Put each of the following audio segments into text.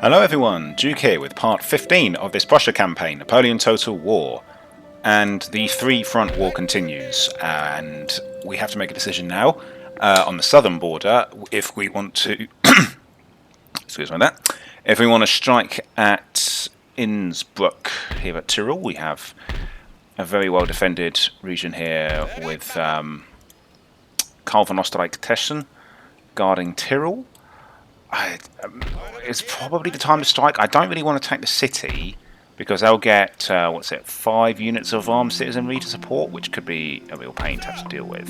Hello everyone, Duke here with part 15 of this Prussia campaign, Napoleon Total War. And the three-front war continues, and we have to make a decision now on the southern border if we want to excuse me that. If we want to strike at Innsbruck here at Tyrol. We have a very well defended region here with Karl von Österreich-Teschen guarding Tyrol. It's probably the time to strike. I don't really want to attack the city because they'll get 5 units of armed citizenry to support, which could be a real pain to have to deal with.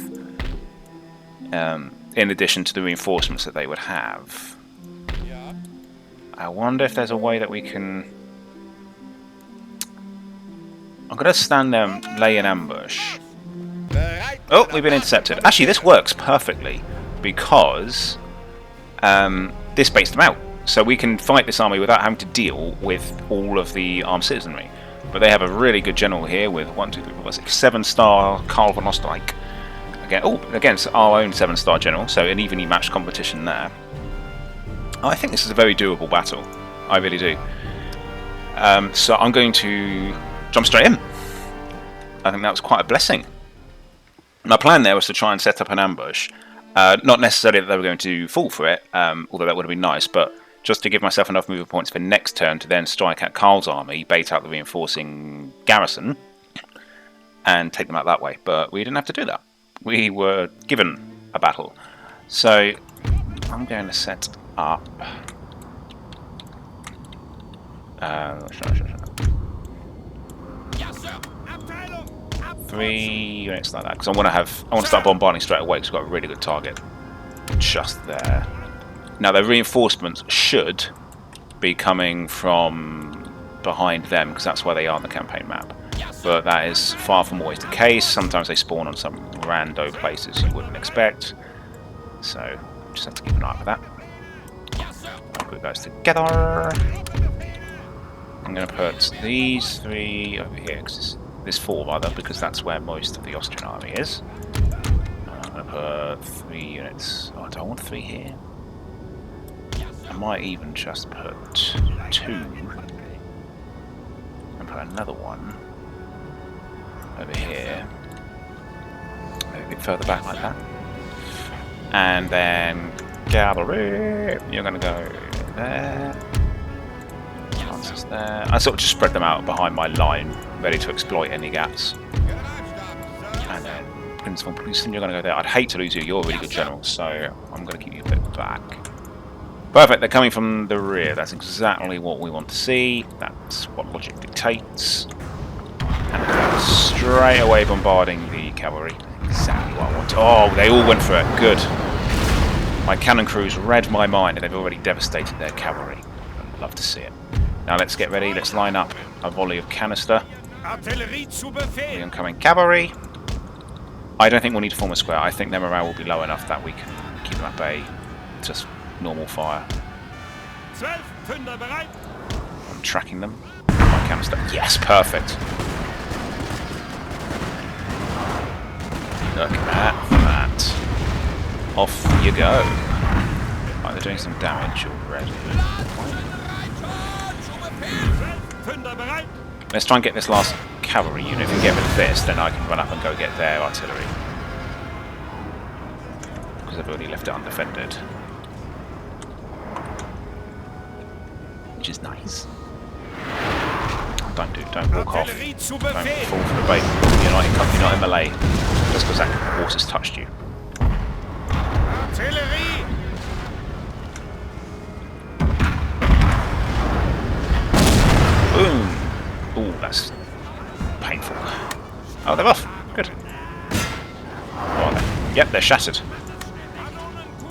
In addition to the reinforcements that they would have. I wonder if there's a way that we can. I'm going to stand there and lay an ambush. Oh, we've been intercepted. Actually, this works perfectly because this baits them out. So we can fight this army without having to deal with all of the armed citizenry. But they have a really good general here with 7-star Karl von Österreich. Against our own 7-star general, so an evenly matched competition there. I think this is a very doable battle. I really do. So I'm going to jump straight in. I think that was quite a blessing. My plan there was to try and set up an ambush. Not necessarily that they were going to fall for it, although that would have been nice, but just to give myself enough movement points for next turn to then strike at Karl's army, bait out the reinforcing garrison, and take them out that way. But we didn't have to do that. We were given a battle. So I'm going to set up 3 units like that, because I want to start bombarding straight away because we've got a really good target just there. Now their reinforcements should be coming from behind them because that's where they are on the campaign map. But that is far from always the case. Sometimes they spawn on some rando places you wouldn't expect. So just have to keep an eye out for that. I'll put those together. I'm going to put these 3 over here. This 4 rather, because that's where most of the Austrian army is. I'm going to put 3 units. Oh, do I want 3 here? I might even just put 2 and put another one over here, maybe a bit further back like that. And then cavalry, you're going to go there. Lancers there. I sort of just spread them out behind my line, ready to exploit any gaps. And then Prince von Prussia, you're going to go there. I'd hate to lose you. You're a really good general, so I'm going to keep you a bit back. Perfect, they're coming from the rear. That's exactly what we want to see. That's what logic dictates. And straight away bombarding the cavalry. Exactly what I want. Oh, they all went for it. Good. My cannon crews read my mind and they've already devastated their cavalry. I'd love to see it. Now let's get ready. Let's line up a volley of canister. The incoming cavalry. I don't think we'll need to form a square. I think their morale will be low enough that we can keep them at bay. Just normal fire. I'm tracking them. My canister. Yes, perfect. Look at that. Off you go. Right, they're doing some damage already. Let's try and get this last cavalry unit. If we get rid of this, then I can run up and go get their artillery. Because they've already left it undefended. Which is nice. Don't walk off. Don't fall for the bait. You're not in melee just because that horse has touched you. Boom! Ooh, that's painful. Oh, they're off. Good. Oh, they? Yep, they're shattered.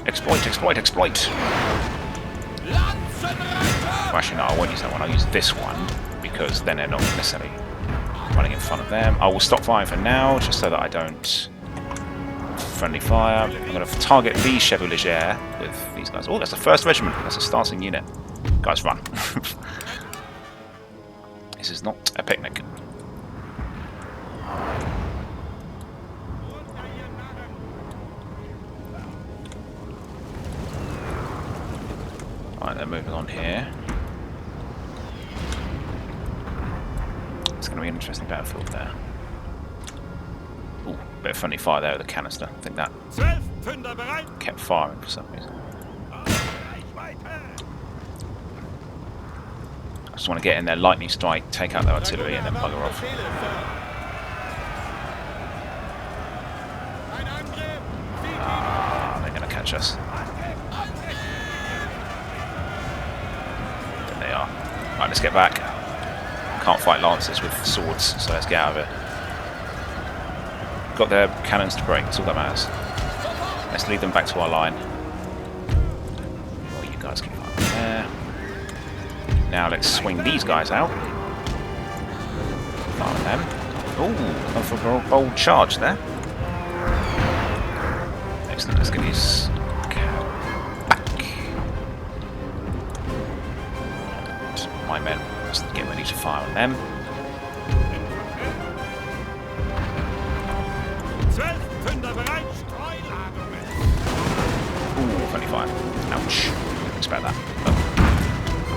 Exploit, exploit, exploit. Well, actually, no, I won't use that one. I'll use this one because then they're not necessarily running in front of them. I will stop firing for now, just so that I don't friendly fire. I'm going to target the Chevalier with these guys. Oh, that's the 1st regiment. That's a starting unit. Guys, run. This is not a picnic. Right, they're moving on here. It's going to be an interesting battlefield there. Ooh, bit of friendly fire there with the canister. I think that kept firing for some reason. I just want to get in there, lightning strike, take out the artillery, and then bugger off. Ah, they're going to catch us. There they are. Right, let's get back. Can't fight lancers with swords, so let's get out of it. Got their cannons to break, that's all that matters. Let's lead them back to our line. Oh, you guys keep fighting there. Now let's swing these guys out. Fire them. Ooh, gone for a bold charge there. Excellent, let's get these back. My men, let's get ready to fire on them. Ooh, 25. Ouch. Didn't expect that.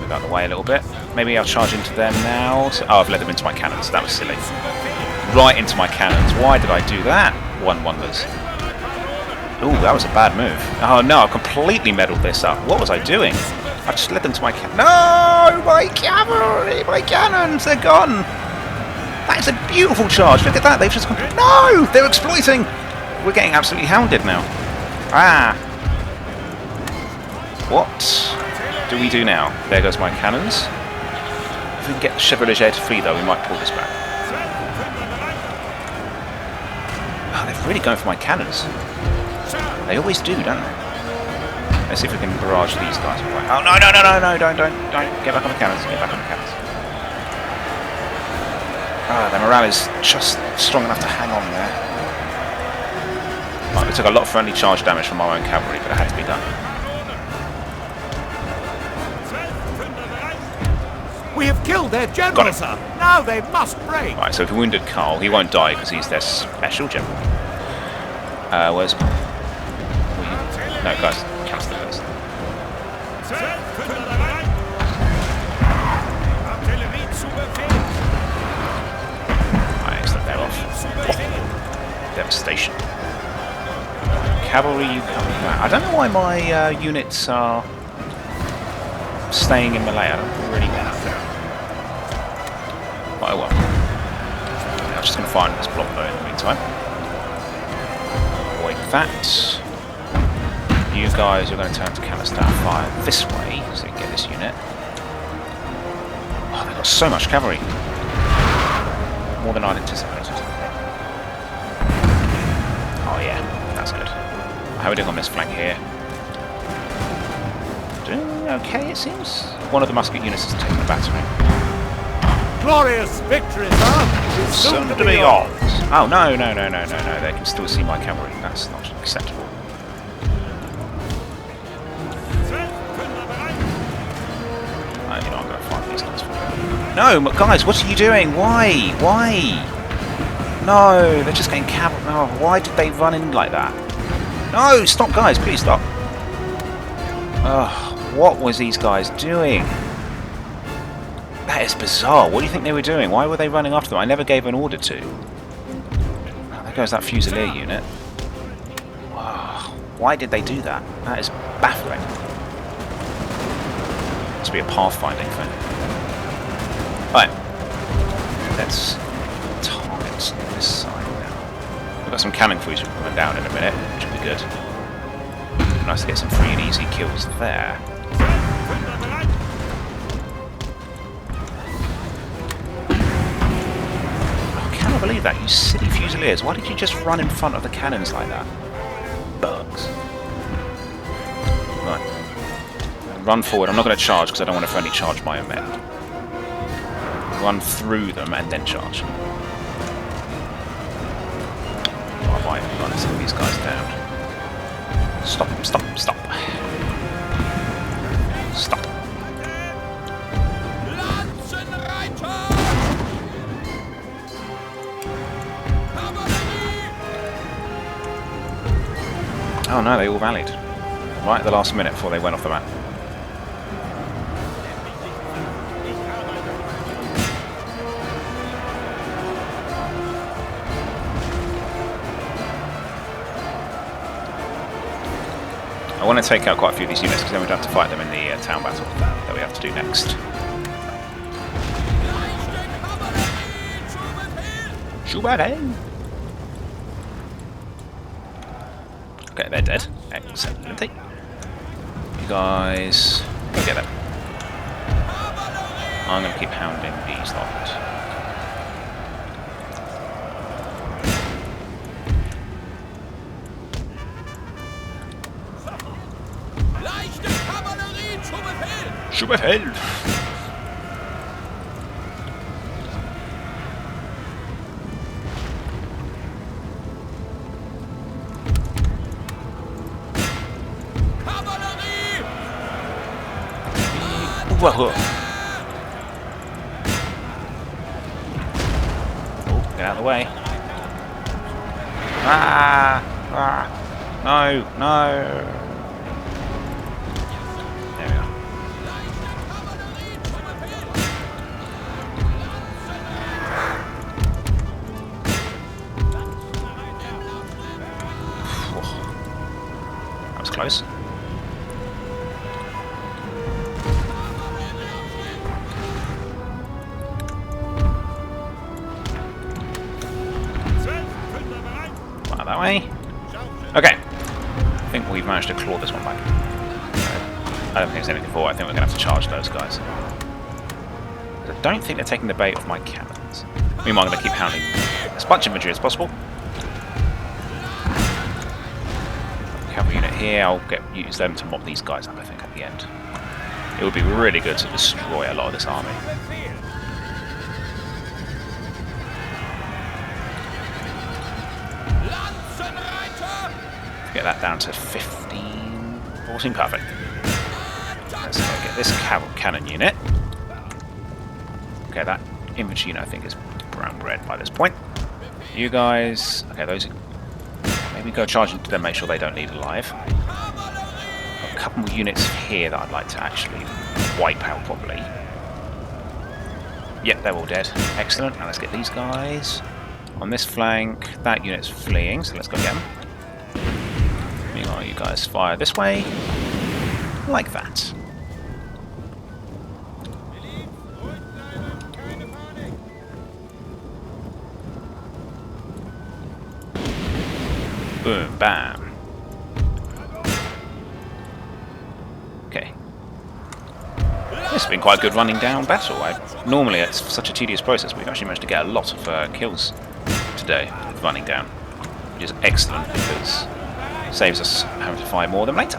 Move out of the way a little bit. Maybe I'll charge into them now. So, oh, I've led them into my cannons. That was silly. Right into my cannons. Why did I do that? One wonders. Ooh, that was a bad move. Oh no, I've completely meddled this up. What was I doing? I just led them to my cannon. No! My cavalry! My cannons! They're gone! That is a beautiful charge. Look at that. They've just gone. No! They're exploiting! We're getting absolutely hounded now. Ah! What do we do now? There goes my cannons. If we can get the Chevalier to flee though, we might pull this back. Oh, they're really going for my cannons. They always do, don't they? Let's see if we can barrage these guys. Oh, no, no, no, no, no, don't. Get back on the cannons, get back on the cannons. Ah, their morale is just strong enough to hang on there. Right, we took a lot of friendly charge damage from our own cavalry, but it had to be done. We have killed their general, sir. Now they must break. Right, so if we wounded Karl, he won't die because he's their special general. Where's... No, guys, cast the first. Right, excellent, they're off. Oh, devastation. Cavalry, you come back. I don't know why my units are staying in melee. I don't really want that there. But oh well. I'm just going to fire into this block though in the meantime. Avoid that. You guys are going to turn to canister fire this way, so you can get this unit. Oh, they've got so much cavalry. More than I'd anticipated. Oh yeah, that's good. How are we doing on this flank here? Doing okay, it seems. One of the musket units has taken the battery. Glorious victory, sir! Soon to be yours. Oh, no. They can still see my cavalry. That's not acceptable. You know, I'm going to find these guys for you. No, guys, what are you doing? Why? No, they're just getting cavalry. Oh, why did they run in like that? No, stop, guys, please stop. Oh, what was these guys doing? That is bizarre. What do you think they were doing? Why were they running after them? I never gave an order to. Oh, there goes that Fusilier unit. Oh, why did they do that? That is baffling. Must be a pathfinding thing. Right. Let's target this side now. We've got some cannon crews coming down in a minute, which will be good. Nice to get some free and easy kills there. I cannot believe that, you silly Fusiliers. Why did you just run in front of the cannons like that? Bugs. Right. Run forward. I'm not going to charge because I don't want to friendly charge my own men. Run through them and then charge. I might run some of these guys down. Stop. Stop. Oh no, they all rallied. Right at the last minute before they went off the map. I want to take out quite a few of these units because then we don't have to fight them in the town battle that we have to do next. Schubert! Okay, they're dead. Excellent. You guys, go get them. I'm going to keep hounding these lot. Schubert! Whoa. Oh, get out of the way. No. There we are. That was close. That way. Okay. I think we've managed to claw this one back. I don't think it's anything for it. I think we're going to have to charge those guys. I don't think they're taking the bait off my cannons. Meanwhile, I'm going to keep hounding as much infantry as possible. Cavalry unit here. I'll use them to mop these guys up, I think, at the end. It would be really good to destroy a lot of this army. Get that down to 15, 14, perfect. Let's go get this cannon unit. Okay, that infantry unit I think is brown-red by this point. You guys, okay, those are, maybe go charge into them, make sure they don't leave alive. Got a couple more units here that I'd like to actually wipe out properly. Yep, they're all dead. Excellent. Now let's get these guys on this flank. That unit's fleeing, so let's go get them. Meanwhile, you guys fire this way, like that. Boom, bam. Okay. This has been quite a good running down battle. Normally it's such a tedious process, but we've actually managed to get a lot of kills today with running down, which is excellent because saves us having to fight more of them later,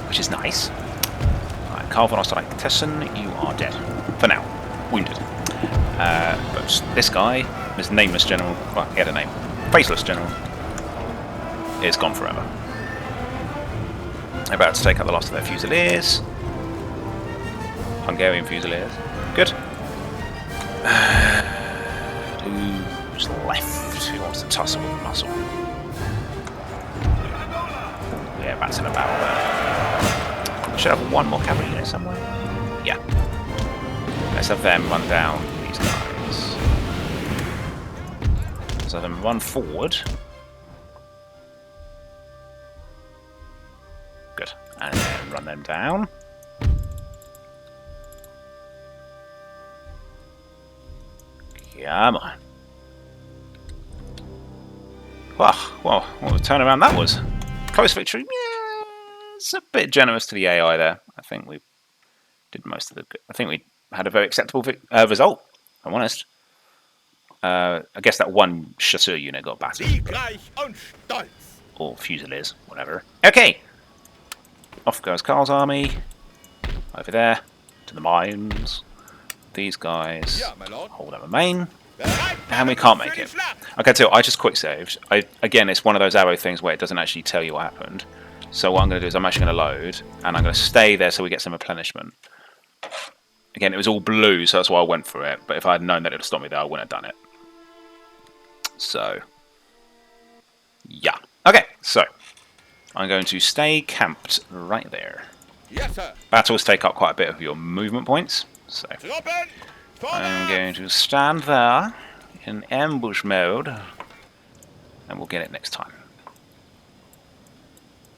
which is nice. Alright, Karl von Osterreich-Tessen, you are dead. For now. Wounded. But this guy, this nameless general, well, he had a name, faceless general, is gone forever. About to take out the last of their fusiliers. Hungarian fusiliers. Good. Who's left? Who wants to tussle with the muscle? Yeah, that's in a battle there. Should have one more cavalry unit somewhere. Yeah. Let's have them run down these guys. Let's have them run forward. Good. And then run them down. Come on. Well, what a turnaround that was. Close victory. Yeah, it's a bit generous to the AI there. I think we did most of the good. I think we had a very acceptable result, if I'm honest. I guess that one chasseur unit got battered. Or fusiliers, whatever. Okay. Off goes Karl's army. Over there. To the mines. These guys hold up a main. And we can't make it. Okay, so I just quick saved. Again, it's one of those arrow things where it doesn't actually tell you what happened. So what I'm going to do is I'm actually going to load, and I'm going to stay there so we get some replenishment. Again, it was all blue, so that's why I went for it. But if I had known that it would stop me there, I wouldn't have done it. So, yeah. Okay, so I'm going to stay camped right there. Yes, sir. Battles take up quite a bit of your movement points, so I'm going to stand there in ambush mode, and we'll get it next time.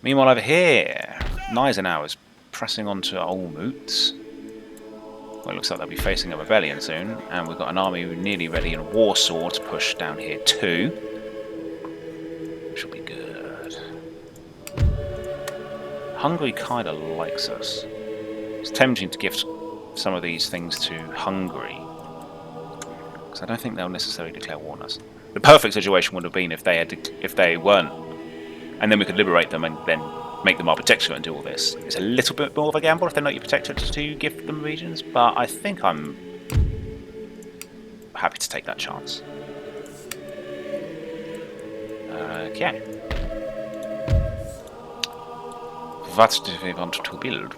Meanwhile over here, Gneisenau is pressing on to Olmutz. Well, it looks like they'll be facing a rebellion soon, and we've got an army nearly ready in Warsaw to push down here too, which will be good. Hungary kind of likes us. It's tempting to give some of these things to Hungary, because I don't think they'll necessarily declare war on us. The perfect situation would have been if they weren't, and then we could liberate them and then make them our protectorate and do all this. It's a little bit more of a gamble if they're not your protectorate to give them regions, but I think I'm happy to take that chance. Okay. What do we want to build?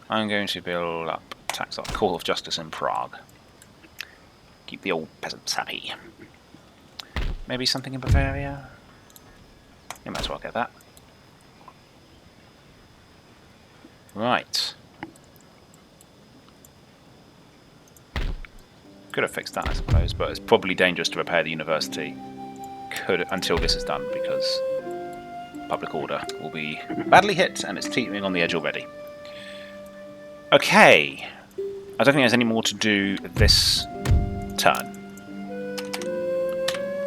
I'm going to build up tax Court of Justice in Prague. Keep the old peasants happy. Maybe something in Bavaria? You might as well get that. Right. Could have fixed that, I suppose, but it's probably dangerous to repair the university until this is done, because public order will be badly hit and it's teetering on the edge already. Okay. I don't think there's any more to do this turn.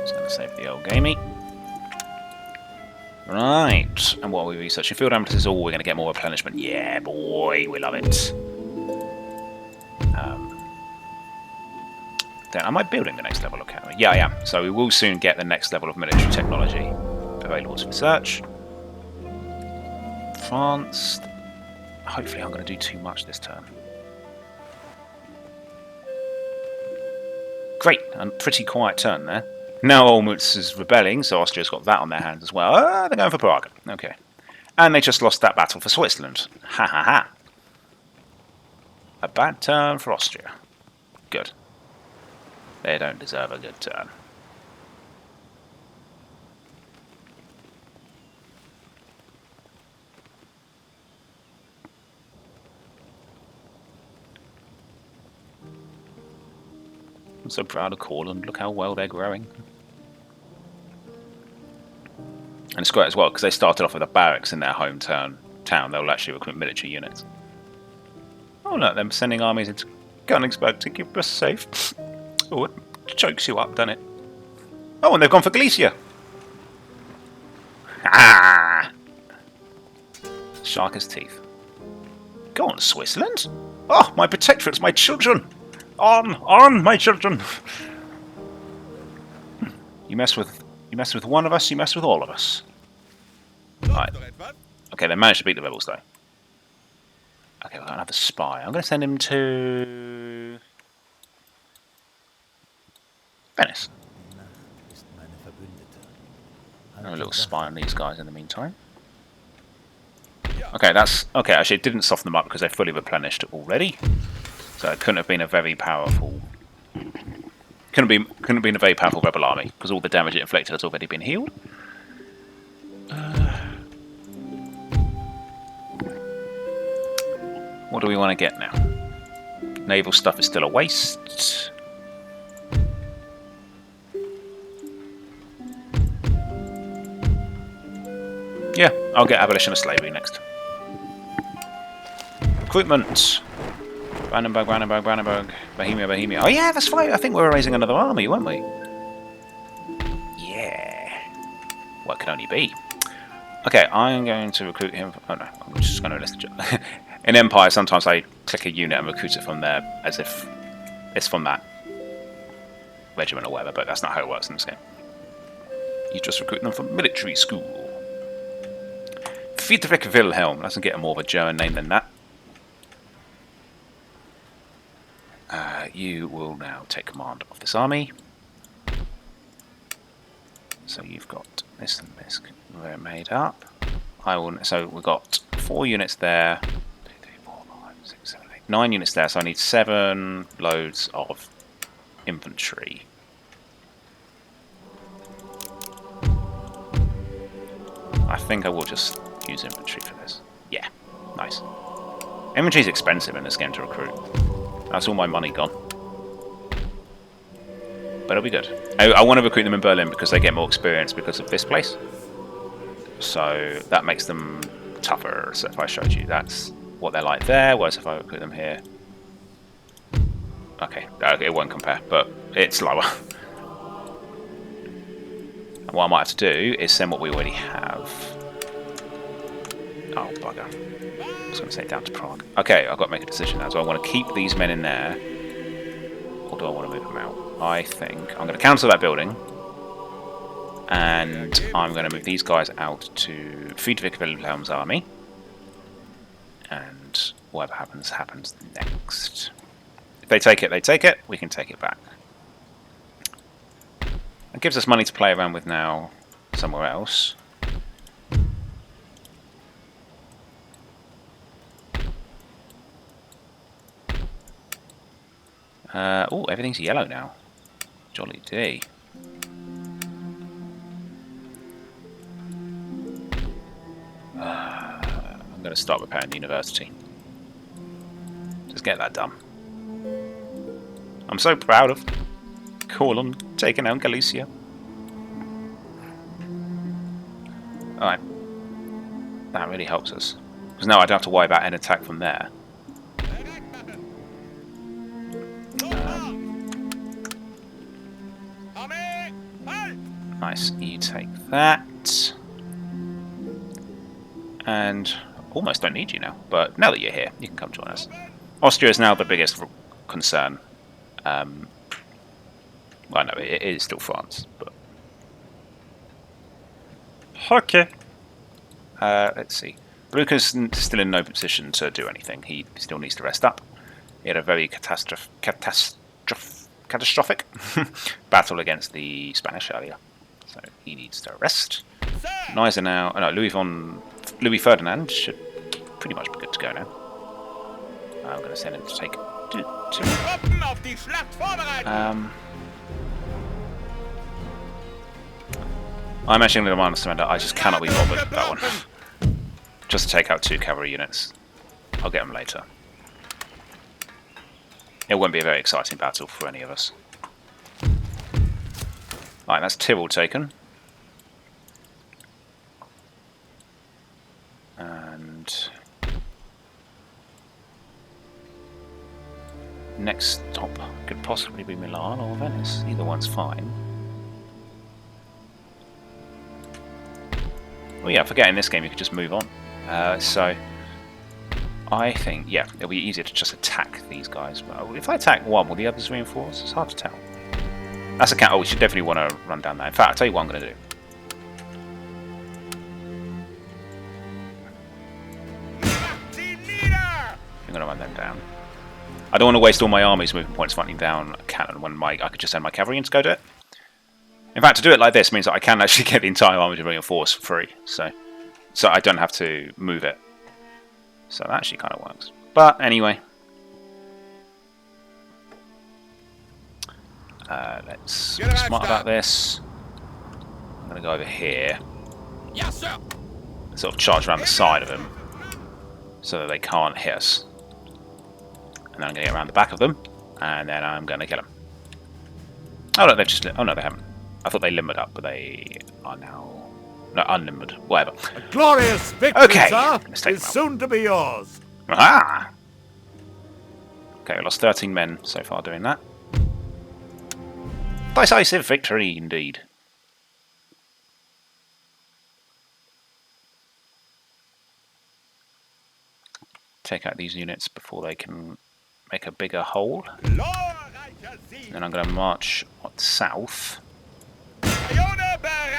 Just going to save the old gamey. Right. And what are we researching? Field ambulances. Oh, we're going to get more replenishment. Yeah, boy, we love it. Then, am I building the next level of academy? Yeah, I am. So we will soon get the next level of military technology available to research. France. Hopefully, I'm going to do too much this turn. Great, a pretty quiet turn there. Now Olmutz is rebelling, so Austria's got that on their hands as well. They're going for Prague. Okay. And they just lost that battle for Switzerland. Ha ha ha. A bad turn for Austria. Good. They don't deserve a good turn. I'm so proud of Courland. Look how well they're growing. And it's great as well, because they started off with a barracks in their hometown. They'll actually recruit military units. Oh look, they're sending armies into Königsberg to keep us safe. Oh, it chokes you up, doesn't it? Oh, and they've gone for Galicia. Ah! Shark his teeth. Go on, Switzerland. Oh, my protectorates, my children. On, my children. You mess with one of us, you mess with all of us. Right. Okay, they managed to beat the rebels though. Okay, we're gonna have a spy. I'm gonna send him to Venice. A little spy on these guys in the meantime. Okay, that's okay. Actually, it didn't soften them up because they're fully replenished already. So it couldn't have been a very powerful. Couldn't have been a very powerful rebel army because all the damage it inflicted has already been healed. What do we want to get now? Naval stuff is still a waste. Yeah, I'll get abolition of slavery next. Recruitment. Brandenburg, Bohemia. Oh yeah, that's right. I think we were raising another army, weren't we? Yeah. What can only be? Okay, I'm going to recruit him. Oh no, I'm just going to list the job. In Empire, sometimes I click a unit and recruit it from there as if it's from that regiment or whatever, but that's not how it works in this game. You just recruit them from military school. Friedrich Wilhelm. Doesn't get a more of a German name than that. You will now take command of this army. So you've got this and this made up. So we've got 4 units there. 2, 3, 4, 5, 6, 7, 8, 9 units there. So I need 7 loads of infantry. I think I will just use infantry for this. Yeah, nice. Infantry is expensive in this game to recruit. That's all my money gone. but it'll be good. I want to recruit them in Berlin because they get more experience because of this place. So that makes them tougher. So if I showed you, that's what they're like there. Whereas if I recruit them here, okay, it won't compare, but it's lower. And what I might have to do is send what we already have. Oh, bugger. I was going to say down to Prague. Okay, I've got to make a decision now. Do I want to keep these men in there, or do I want to move them out? I think I'm going to cancel that building, and I'm going to move these guys out to Friedrich Wilhelm's army, and whatever happens, happens next. If they take it, they take it. We can take it back. It gives us money to play around with now somewhere else. Oh, everything's yellow now. Jolly D. I'm going to start repairing the university. Just get that done. I'm so proud of Colon taking out Galicia. Alright. That really helps us. Because now I don't have to worry about an attack from there. Nice, you take that. And almost don't need you now, but now that you're here, you can come join us. Austria is now the biggest concern. Well, no, it is still France, but... Okay. Let's see. Lucas still in no position to do anything. He still needs to rest up. He had a very catastrophic battle against the Spanish earlier, so he needs to rest. Gneisenau, no, Louis Ferdinand should pretty much be good to go now. I'm going to send him to take two. I'm actually going to demand a surrender. I just cannot be bothered with that one. Just to take out 2 cavalry units. I'll get them later. It won't be a very exciting battle for any of us. Alright, that's Tyrol taken. And next stop could possibly be Milan or Venice. Either one's fine. Oh yeah, I forget in this game you could just move on. So I think, yeah, it'll be easier to just attack these guys. But if I attack one, will the others reinforce? It's hard to tell. That's a count. Oh, we should definitely want to run down that. In fact, I'll tell you what I'm going to do. I'm going to run them down. I don't want to waste all my army's movement points fighting down a cannon when I could just send my cavalry in to go do it. In fact, to do it like this means that I can actually get the entire army to reinforce for free. So I don't have to move it. So that actually kind of works. But anyway. Let's be smart about this. I'm going to go over here. Yes, sir. Sort of charge around the side of him. So that they can't hit us. And then I'm going to get around the back of them. And then I'm going to kill them. Oh no, they've just... Oh no, they haven't. I thought they limbered up, but they are now... No, unlimbered. Whatever. A glorious victory, okay. sir, Let's take is them out. soon to be yours. Aha! Okay, we lost 13 men so far doing that. Decisive victory, indeed. Take out these units before they can make a bigger hole. And then I'm going to march south.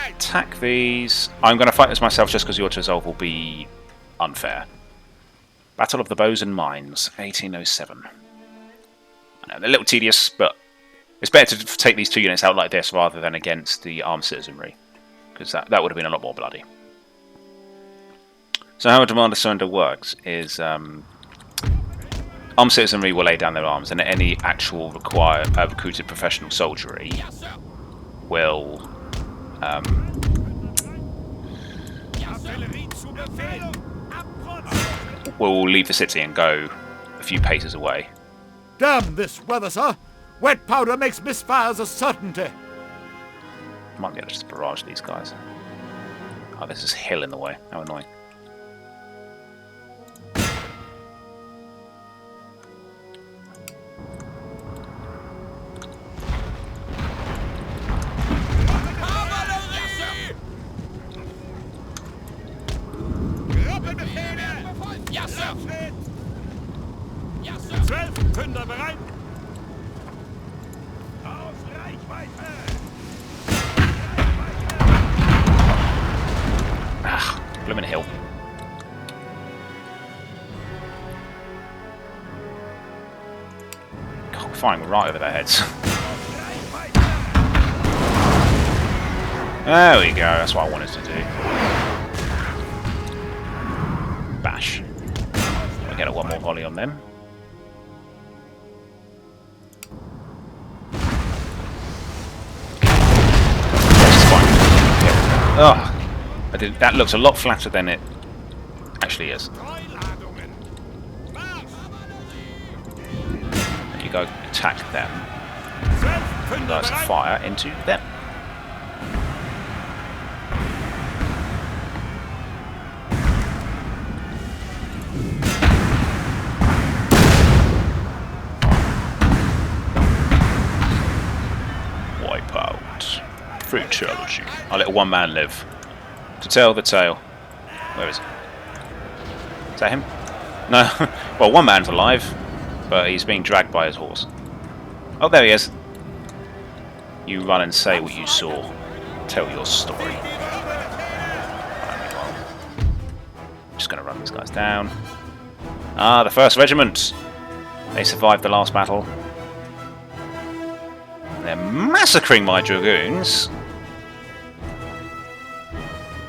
Attack these. I'm going to fight this myself just because your resolve will be unfair. Battle of the Bows and Mines, 1807. I know, they're a little tedious, but it's better to take these 2 units out like this rather than against the armed citizenry, because that would have been a lot more bloody. So how a demand of surrender works is armed citizenry will lay down their arms, and any actual recruited professional soldiery will leave the city and go a few paces away. Damn this weather, sir. Wet powder makes misfires a certainty. Might be able to just barrage these guys. Oh, there's this hill in the way. How annoying. Bloomin' hill. God, we're firing right over their heads. There we go, that's what I wanted to do. Bash. I'll get one more volley on them. Oh, that looks a lot flatter than it actually is. You go attack them. You guys fire into them. Wipe out. Brutality. I'll let one man live. To tell the tale. Where is it? Is that him? No. Well, one man's alive, but he's being dragged by his horse. Oh, there he is. You run and say what you saw. Tell your story. Just going to run these guys down. Ah, the 1st Regiment. They survived the last battle. They're massacring my dragoons.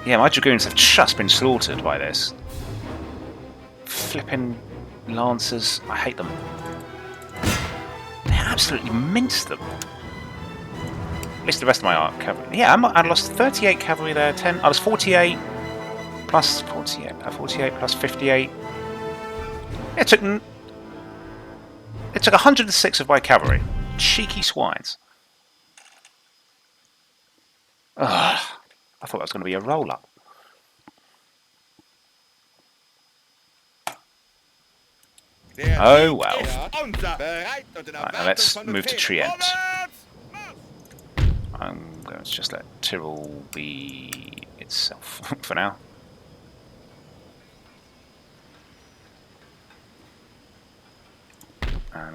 Yeah, my dragoons have just been slaughtered by this. Flipping lancers. I hate them. They absolutely minced them. At least the rest of my cavalry. Yeah, I lost 38 cavalry there. 10. I was 48 plus 48. 48 plus 58. It took 106 of my cavalry. Cheeky swines. Ugh. I thought that was going to be a roll-up. Oh well. Right, now let's move to Trient. I'm going to just let Tyrol be itself for now.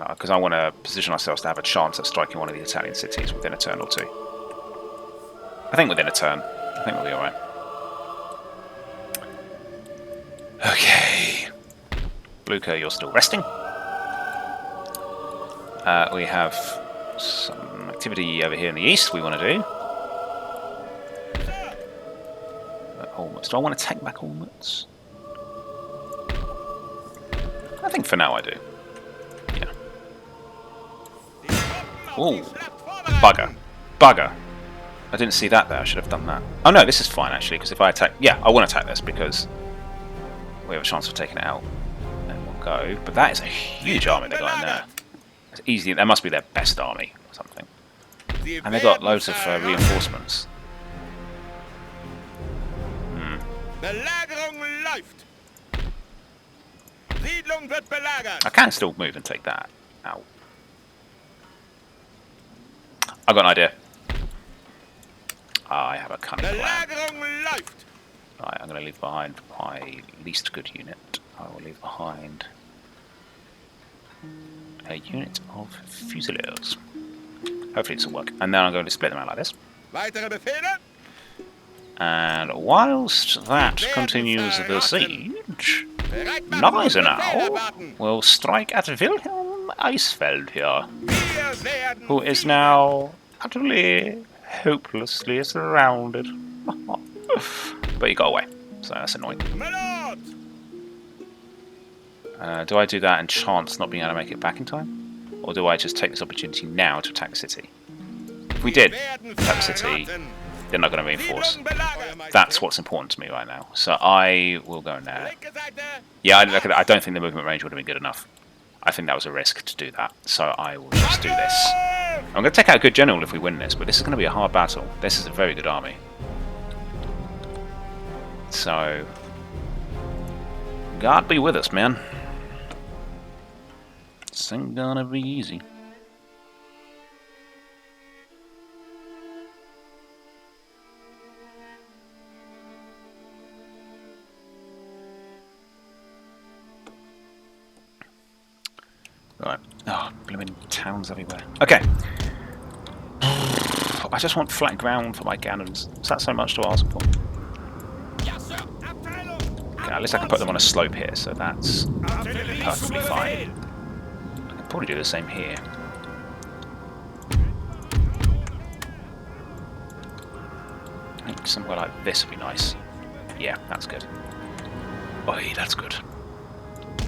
Because I want to position ourselves to have a chance at striking one of the Italian cities within a turn or two. I think within a turn. I think we'll be alright. Okay. Blucher, you're still resting. We have some activity over here in the east we want to do. Olmutz. Do I want to take back Olmutz? I think for now I do. Yeah. Ooh. Bugger. Bugger. I didn't see that there, I should have done that. Oh no, this is fine actually, because if I attack... Yeah, I want to attack this because we have a chance of taking it out. And we'll go. But that is a huge army they got in there. It's easy, that must be their best army or something. And they got loads of reinforcements. I can still move and take that out. I've got an idea. I have a cunning plan. Right, I'm going to leave behind my least good unit. I will leave behind a unit of Fusiliers. Hopefully this will work. And then I'm going to split them out like this. And whilst that continues the siege, Gneisenau will strike at Wilhelm Eisfeld here, who is now utterly hopelessly surrounded. But he got away, so that's annoying. Do I do that and chance not being able to make it back in time? Or do I just take this opportunity now to attack the city? If we did attack the city, they're not going to reinforce. That's what's important to me right now. So I will go in there. Yeah, I don't think the movement range would have been good enough. I think that was a risk to do that, so I will just do this. I'm going to take out a good general if we win this, but this is going to be a hard battle. This is a very good army. So, God be with us, man. This ain't gonna be easy. Right. Oh, blooming towns everywhere. Okay. I just want flat ground for my cannons. Is that so much to ask for? Okay, at least I can put them on a slope here, so that's perfectly fine. I can probably do the same here. I think somewhere like this would be nice. Yeah, that's good. Oh, yeah, that's good.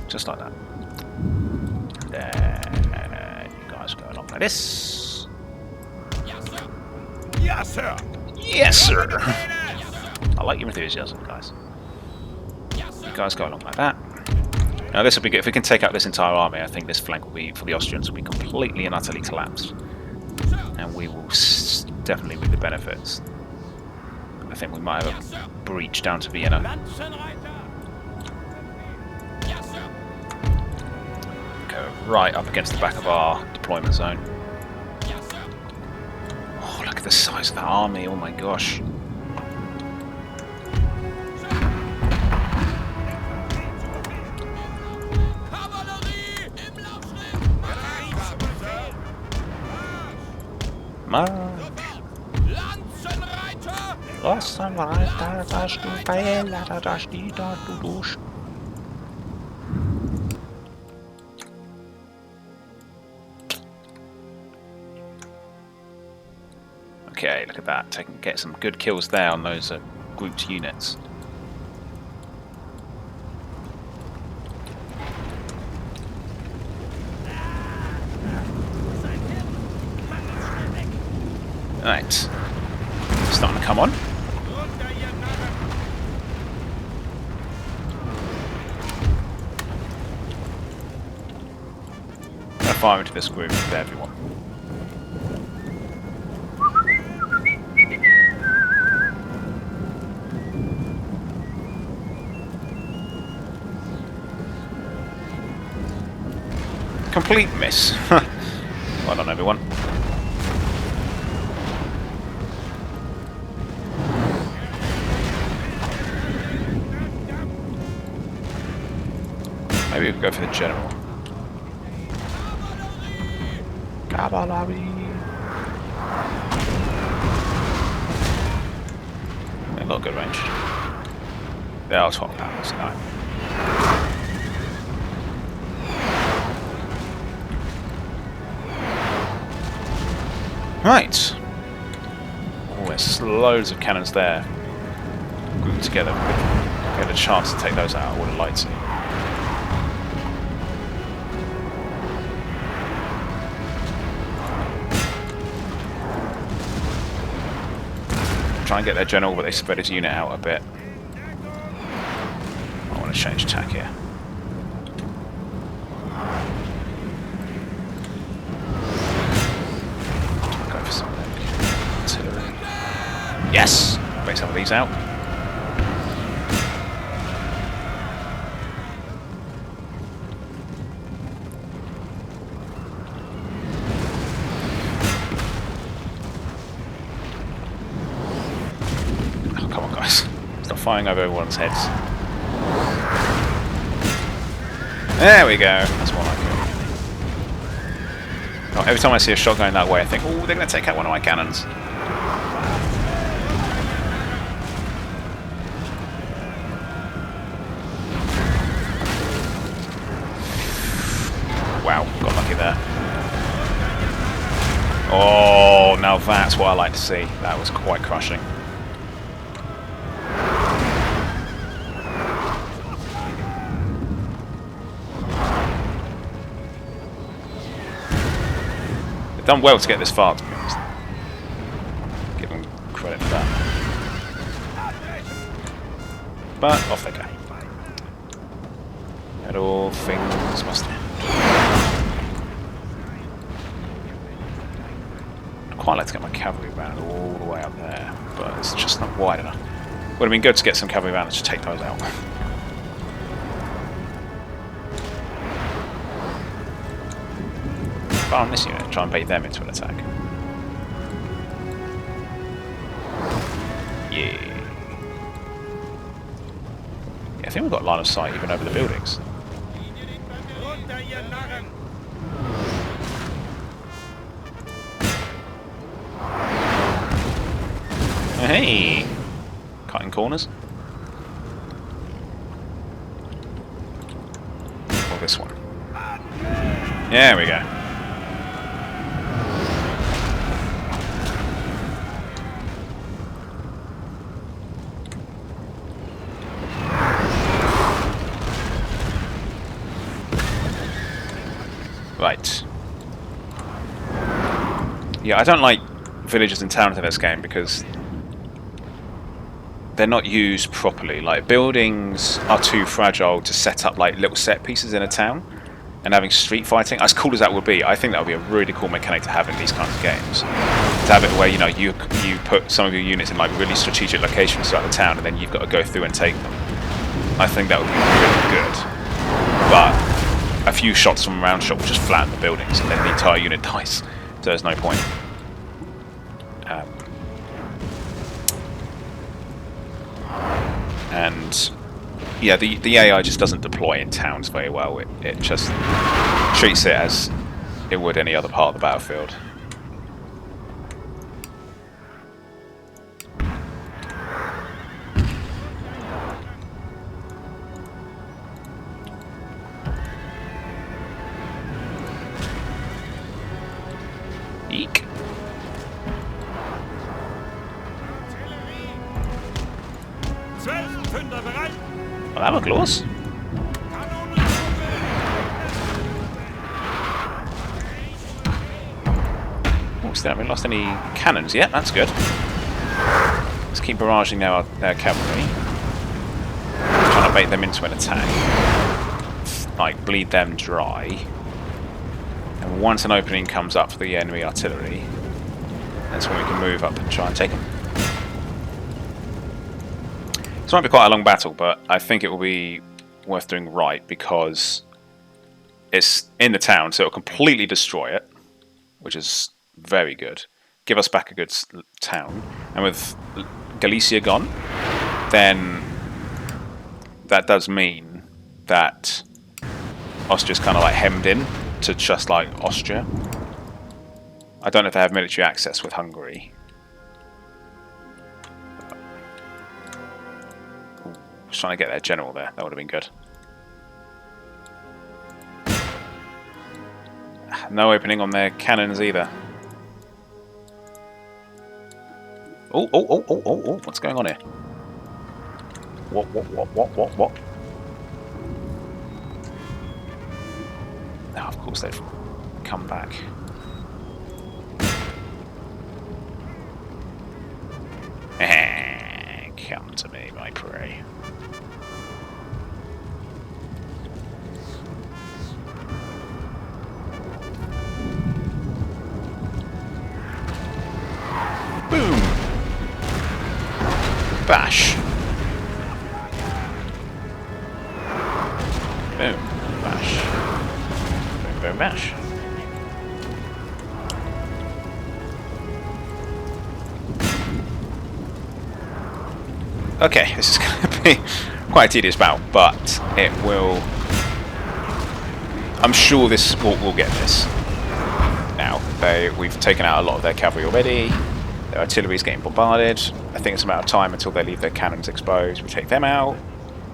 Just like that. Then you guys go along like this. Yes, sir. Yes, sir. I like your enthusiasm, guys. You guys go along like that. Now this will be good. If we can take out this entire army, I think this flank will be, for the Austrians, will be completely and utterly collapsed. And we will definitely reap the benefits. I think we might have a breach down to Vienna. Go right up against the back of our deployment zone. Oh, look at the size of that army, oh my gosh. Okay, look at that. Get some good kills there on those grouped units. Right. Starting to come on. I'm going to fire into this group with everyone. Complete miss. Well done, everyone. Maybe we could go for the general. Cavalry. They've got good range. They are top powers, no. Right. Oh, there's loads of cannons there. Grouped together. We get a chance to take those out. I would have liked to. Try and get their general, but they spread his unit out a bit. I want to change tack here. Go for something. Artillery. Yes! Break some of these out. Flying over everyone's heads. There we go. That's more like it. Oh, every time I see a shot going that way, I think, oh, they're going to take out one of my cannons. Wow, got lucky there. Oh, now that's what I like to see. That was quite crushing. Done well to get this far, to be honest. Give them credit for that. But off they go. And all things must end. quite like to get my cavalry round all the way up there, but it's just not wide enough. Would have been good to get some cavalry round and just take those out. But on this unit, try and bait them into an attack. Yeah. Yeah, I think we've got line of sight even over the buildings. Hey! Cutting corners. Or this one. There we go. Right. Yeah, I don't like villages and towns in this game because they're not used properly. Like, buildings are too fragile to set up like little set pieces in a town, and having street fighting, as cool as that would be, I think that would be a really cool mechanic to have in these kinds of games. To have it where, you know, you put some of your units in like really strategic locations throughout the town, and then you've got to go through and take them. I think that would be really good. But a few shots from a round shot will just flatten the buildings, and then the entire unit dies. So there's no point. And yeah, the AI just doesn't deploy in towns very well. It just treats it as it would any other part of the battlefield. Eek. Well, that was close. Oh, still haven't lost any cannons yet. That's good. Let's keep barraging their cavalry. Trying to bait them into an attack. Like, bleed them dry. And once an opening comes up for the enemy artillery, that's when we can move up and try and take them. This might be quite a long battle, but I think it will be worth doing right because it's in the town, so it'll completely destroy it, which is very good. Give us back a good town. And with Galicia gone, then that does mean that Austria's kind of like hemmed in to just like Austria. I don't know if they have military access with Hungary. Just trying to get their general there. That would have been good. No opening on their cannons either. Oh! What's going on here? What? Now, of course, they've come back. Come to me, my prey. Boom! Bash! Boom! Bash! Boom, boom, bash! Okay, this is going to be quite a tedious battle, but it will... I'm sure this we'll get this. Now, we've taken out a lot of their cavalry already. Their artillery is getting bombarded. I think it's a matter of time until they leave their cannons exposed. We take them out.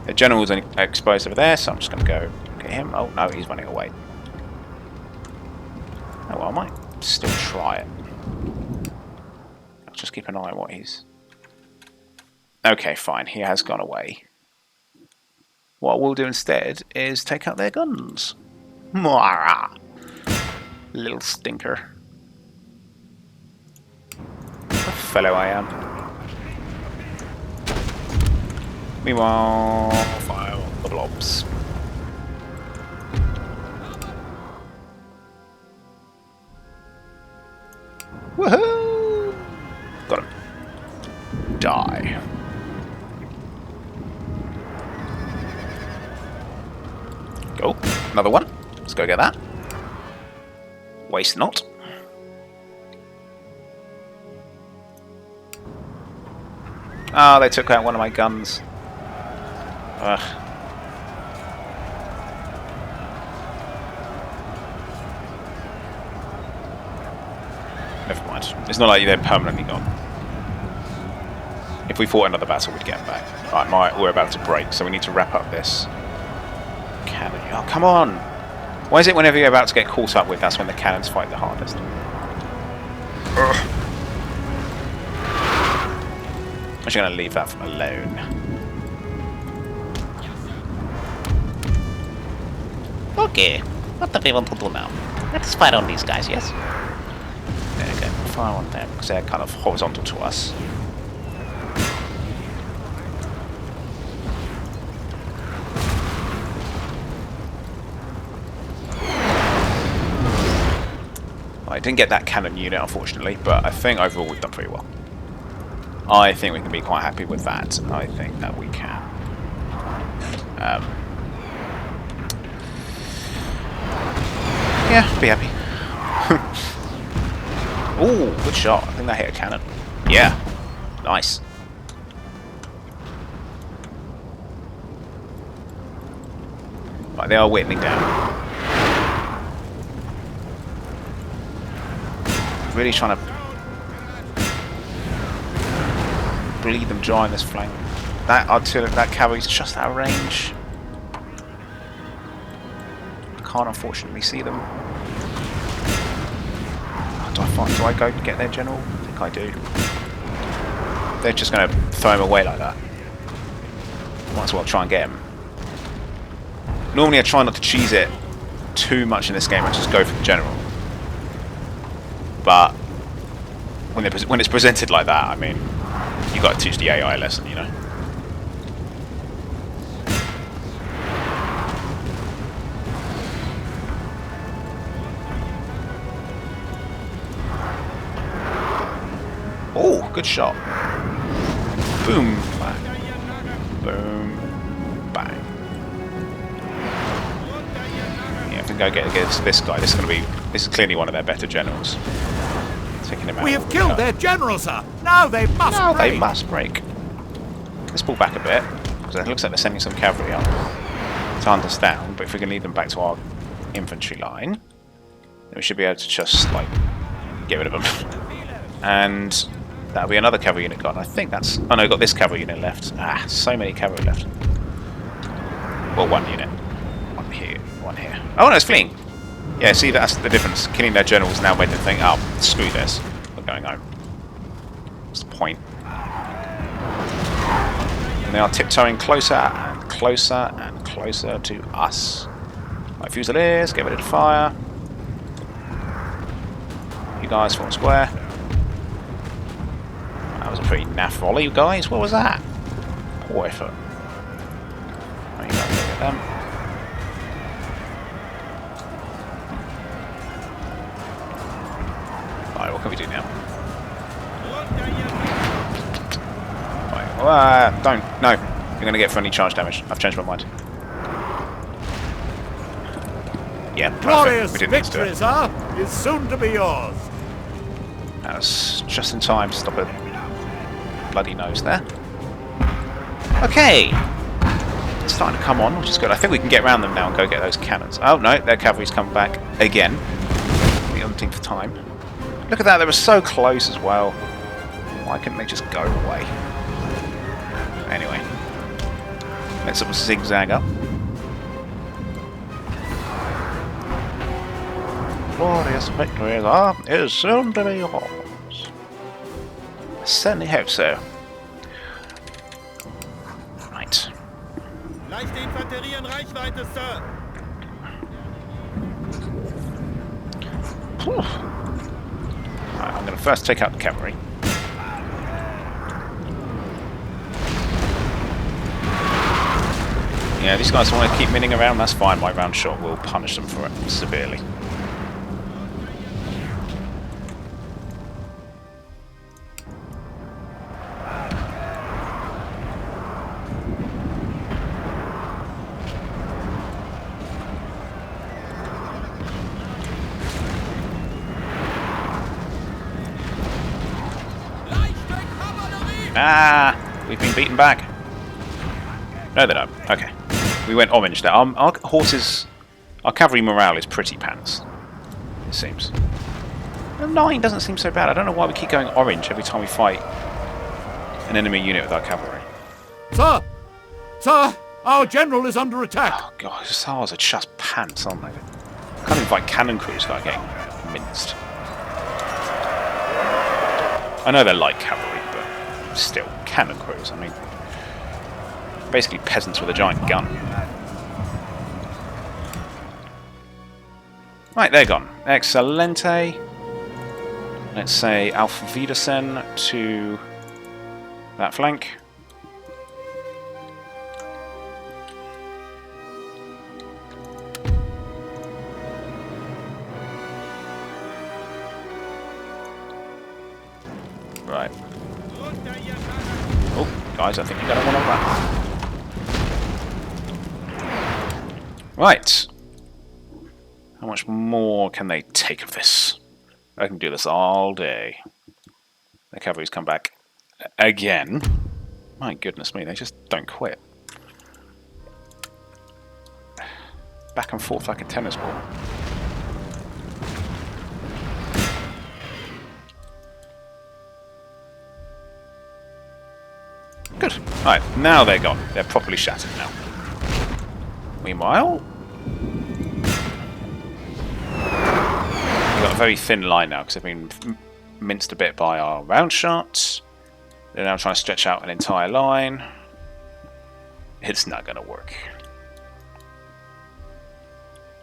Their general's exposed over there, so I'm just going to go get him. Oh, no, he's running away. Oh, well, I might still try it. I'll just keep an eye on what he's... Okay, fine. He has gone away. What we'll do instead is take out their guns. Mwah! Little stinker. What a fellow I am. Meanwhile, fire on the blobs. Woohoo! Another one. Let's go get that. Waste not. Oh, they took out one of my guns. Ugh. Never mind. It's not like they're permanently gone. If we fought another battle, we'd get them back. Right, we're about to break, so we need to wrap up this cannon. Oh, come on! Why is it whenever you're about to get caught up with, that's when the cannons fight the hardest? Ugh. I'm just going to leave that alone. Okay, what do we want to do now? Let's fire on these guys, yes? There we go. Fire on them, because they're kind of horizontal to us. I didn't get that cannon unit, unfortunately, but I think overall we've done pretty well. I think we can be quite happy with that. I think that we can. Yeah, be happy. Ooh, good shot. I think that hit a cannon. Yeah, nice. Right, they are whittling down. Really trying to bleed them dry in this flank. That artillery, that cavalry's just out of range. Can't unfortunately see them. Do I go get their general? I think I do. They're just going to throw him away like that. Might as well try and get him. Normally I try not to cheese it too much in this game. I just go for the general. But when it's presented like that, I mean, you got to teach the AI a lesson, you know. Oh, good shot. Boom, bang. Boom, bang. Yeah, if we go get against this guy, this is clearly one of their better generals. Taking him out. We have killed their general, sir. Now they must break. They must break. Let's pull back a bit, because it looks like they're sending some cavalry up to hunt us down, but if we can lead them back to our infantry line, then we should be able to just, like, get rid of them. And that'll be another cavalry unit gone. I think that's... Oh no, we've got this cavalry unit left. Ah, so many cavalry left. Well, one unit. One here, one here. Oh no, it's fleeing! Yeah, see, that's the difference. Killing their generals now made them think, oh, screw this. We're going home. What's the point? And they are tiptoeing closer and closer and closer to us. Right, Fusiliers, get ready to fire. You guys form square. That was a pretty naff volley, you guys. What was that? Poor effort. Right, you guys look at them. Right, what can we do now? Right, don't. No. You're going to get friendly charge damage. I've changed my mind. Yeah, Glorious we didn't need to do victory, it. sir, is soon to be yours. That was just in time to stop a bloody nose there. Okay. It's starting to come on, which is good. I think we can get around them now and go get those cannons. Oh no, their cavalry's come back again. The umpteenth time. Look at that, they were so close as well. Why couldn't they just go away? Anyway. Let's sort of zigzag up. Glorious victory is soon to be yours. I certainly hope so. Right. Leichte Infanterie in Reichweite, Sir. Right, I'm going to first take out the cavalry. Yeah, these guys want to keep minning around, that's fine. My round shot will punish them for it severely. Ah! We've been beaten back. No, they don't. Okay. We went orange there. Our horses... Our cavalry morale is pretty pants. It seems. 9 doesn't seem so bad. I don't know why we keep going orange every time we fight an enemy unit with our cavalry. Sir! Sir! Our general is under attack! Oh god, hussars are just pants, aren't they? I can't even fight cannon crews without getting minced. I know they're light cavalry, but still, cannon crews, I mean... Basically peasants with a giant gun. Right, they're gone. Excelente. Let's say Auf Wiedersehen to that flank. Right. Oh, guys, I think we got one on that. Right. How much more can they take of this? I can do this all day. The cavalry's come back again. My goodness me, they just don't quit. Back and forth like a tennis ball. Good. Right, now they're gone. They're properly shattered now. Meanwhile... We've got a very thin line now because they've been minced a bit by our round shots. They're now trying to stretch out an entire line. It's not going to work.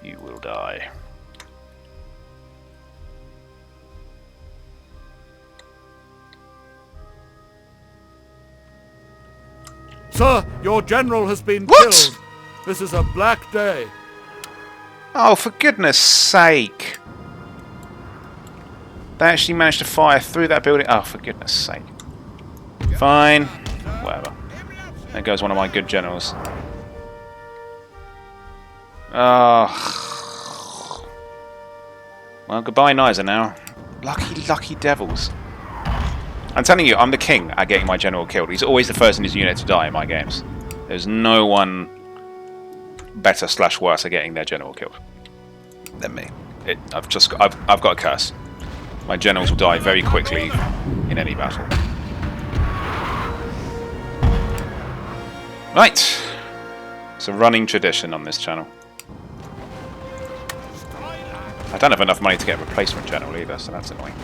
You will die. Sir, your general has been What? killed. This is a black day. Oh, for goodness sake! They actually managed to fire through that building. Oh, for goodness sake. Fine. Whatever. There goes one of my good generals. Oh. Well, goodbye, Gneisenau. Lucky devils. I'm telling you, I'm the king at getting my general killed. He's always the first in his unit to die in my games. There's no one better / worse at getting their general killed than me. I've got a curse. My generals will die very quickly in any battle. Right. It's a running tradition on this channel. I don't have enough money to get a replacement general either, so that's annoying.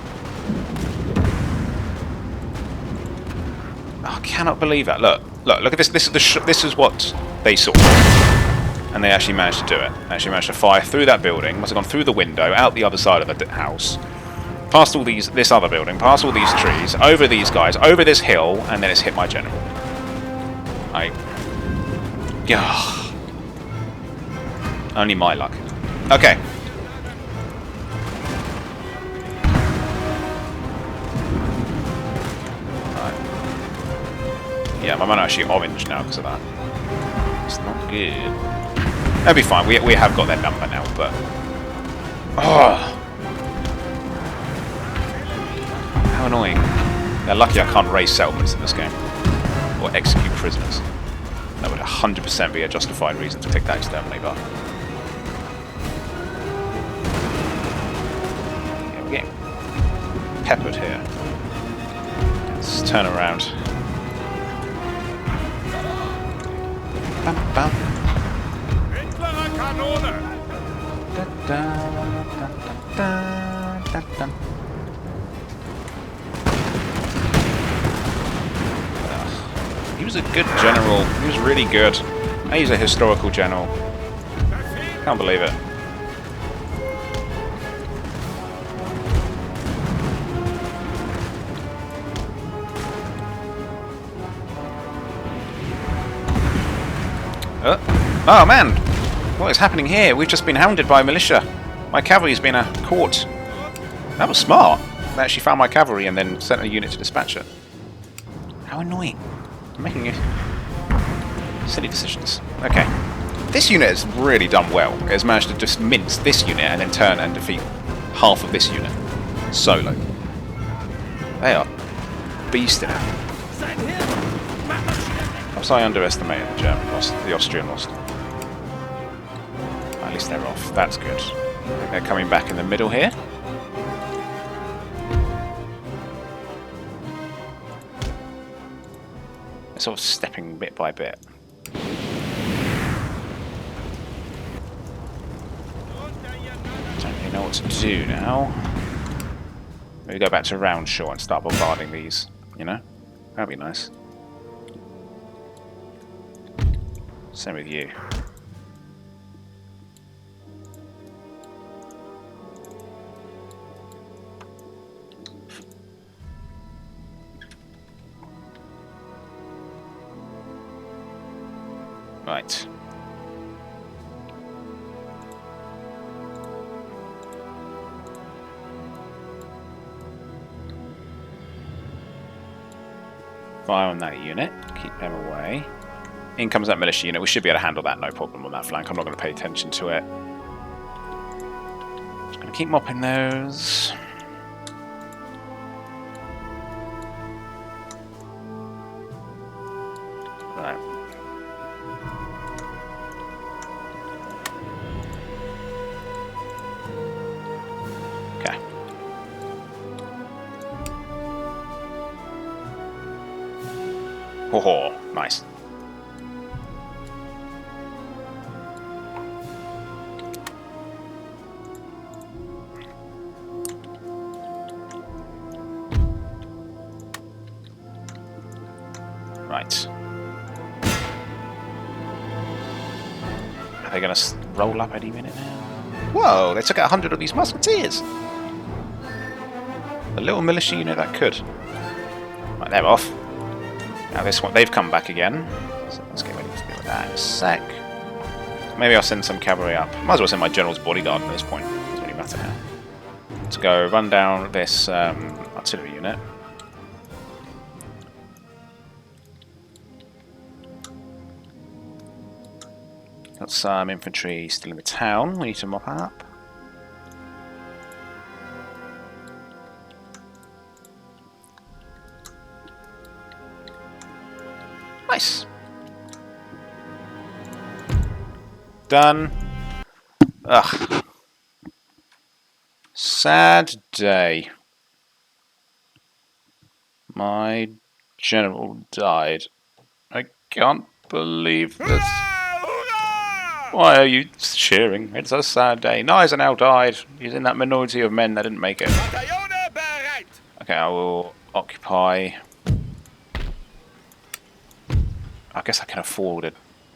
Oh, I cannot believe that. Look at this. This is what they saw, and they actually managed to do it. They actually managed to fire through that building. Must have gone through the window, out the other side of the house, past all this other building, past all these trees, over these guys, over this hill, and then it's hit my general. Yeah. Only my luck. Okay. Yeah, my man actually orange now because of that. It's not good. That'll be fine. We have got their number now, but... Oh! How annoying. They're lucky I can't raise settlements in this game. Or execute prisoners. That would 100% be a justified reason to pick that exterminate button. Yeah, we're getting peppered here. Let's turn around. Bam, bam. Mittlerer Kanone! Da, da, da, da, da, da. He was a good general. He was really good. He's a historical general. Can't believe it. Oh man! What is happening here? We've just been hounded by militia. My cavalry's been caught. That was smart. They actually found my cavalry and then sent a unit to dispatch it. How annoying. I'm making silly decisions. Okay. This unit has really done well. It has managed to just mince this unit and then turn and defeat half of this unit. Solo. They are beasting it. Perhaps I underestimated the German loss, the Austrian loss. At least they're off. That's good. They're coming back in the middle here. They're sort of stepping bit by bit. Don't really know what to do now. Maybe go back to round shot and start bombarding these, you know? That'd be nice. Same with you. Right. Fire on that unit. Keep them away. In comes that militia unit. We should be able to handle that, no problem on that flank. I'm not going to pay attention to it. Just going to keep mopping those. Right. Okay. Oh, nice. Right. Are they going to roll up any minute now? Whoa, they took out 100 of these musketeers! A little militia unit that could. Right, they're off. Now this one, they've come back again. So let's get ready to deal with that in a sec. Maybe I'll send some cavalry up. Might as well send my general's bodyguard at this point. It doesn't really matter now. To go run down this artillery unit. Got some infantry still in the town. We need to mop up. Nice. Done. Ugh. Sad day. My general died. I can't believe this. Why are you cheering? It's a sad day. Gneisenau died. He's in that minority of men that didn't make it. Okay, I will occupy. I guess I can afford a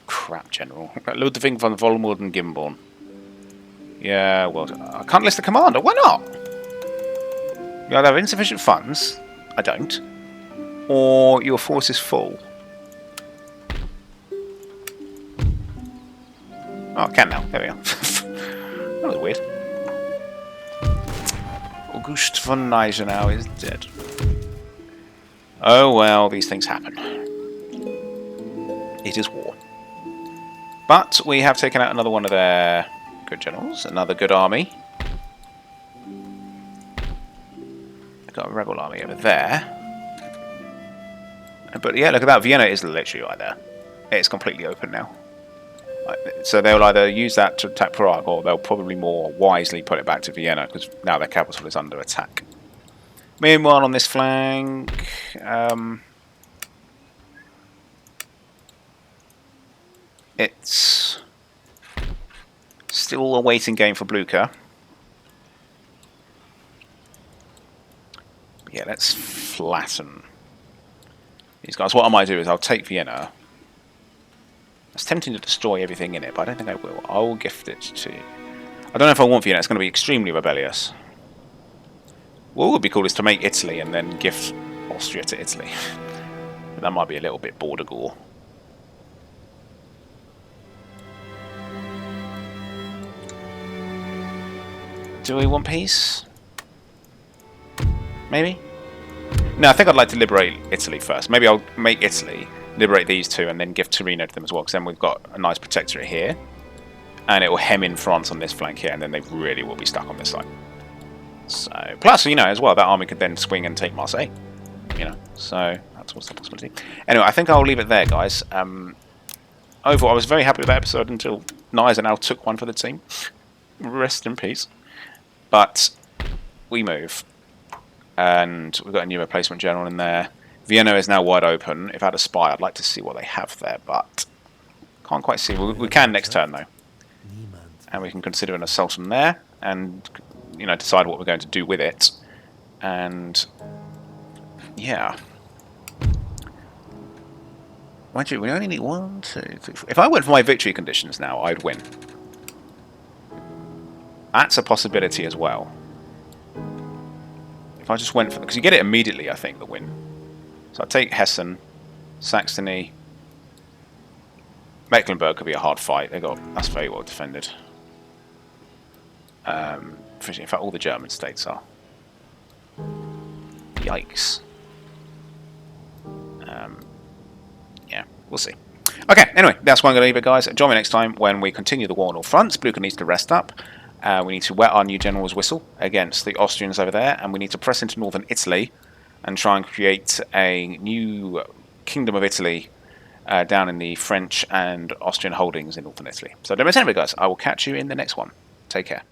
crap general. Ludwig von Volmund and Gimborn. Yeah, well, I can't list the commander. Why not? You either have insufficient funds. I don't. Or your force is full. Oh, I can now. There we go. That was weird. August von Gneisenau is dead. Oh well, these things happen. It is war. But we have taken out another one of their good generals, another good army. We've got a rebel army over there. But yeah, look at that. Vienna is literally right there. It's completely open now. So they'll either use that to attack Prague, or they'll probably more wisely put it back to Vienna, because now their capital is under attack. Meanwhile, on this flank, it's still a waiting game for Blucher. Yeah, let's flatten these guys. What I might do is I'll take Vienna. It's tempting to destroy everything in it, but I don't think I will. I will gift it to... I don't know if I want Vienna. It's going to be extremely rebellious. What would be cool is to make Italy and then gift Austria to Italy. But that might be a little bit border gore. Do we want peace? Maybe? No, I think I'd like to liberate Italy first. Maybe I'll make Italy, liberate these two, and then give Torino to them as well, because then we've got a nice protectorate here. And it will hem in France on this flank here, and then they really will be stuck on this side. So, plus, you know, as well, that army could then swing and take Marseille. You know. So that's also a possibility. Anyway, I think I'll leave it there, guys. Overall, I was very happy with that episode until Gneisenau took one for the team. Rest in peace. But we move. And we've got a new replacement general in there. Vienna is now wide open. If I had a spy, I'd like to see what they have there, but can't quite see. We can next turn, though. And we can consider an assault on there and, you know, decide what we're going to do with it. And, yeah. Mind you, we only need 1, 2, 3, 4. If I went for my victory conditions now, I'd win. That's a possibility as well. If I just went for... Because you get it immediately, I think, the win. So I'd take Hessen, Saxony. Mecklenburg could be a hard fight. That's very well defended. In fact, all the German states are. Yikes. Yeah, we'll see. Okay, anyway, that's where I'm going to leave it, guys. Join me next time when we continue the war on all fronts. Blucher needs to rest up. We need to wet our new general's whistle against the Austrians over there, and we need to press into northern Italy and try and create a new Kingdom of Italy down in the French and Austrian holdings in northern Italy. So, don't miss anyway, guys. I will catch you in the next one. Take care.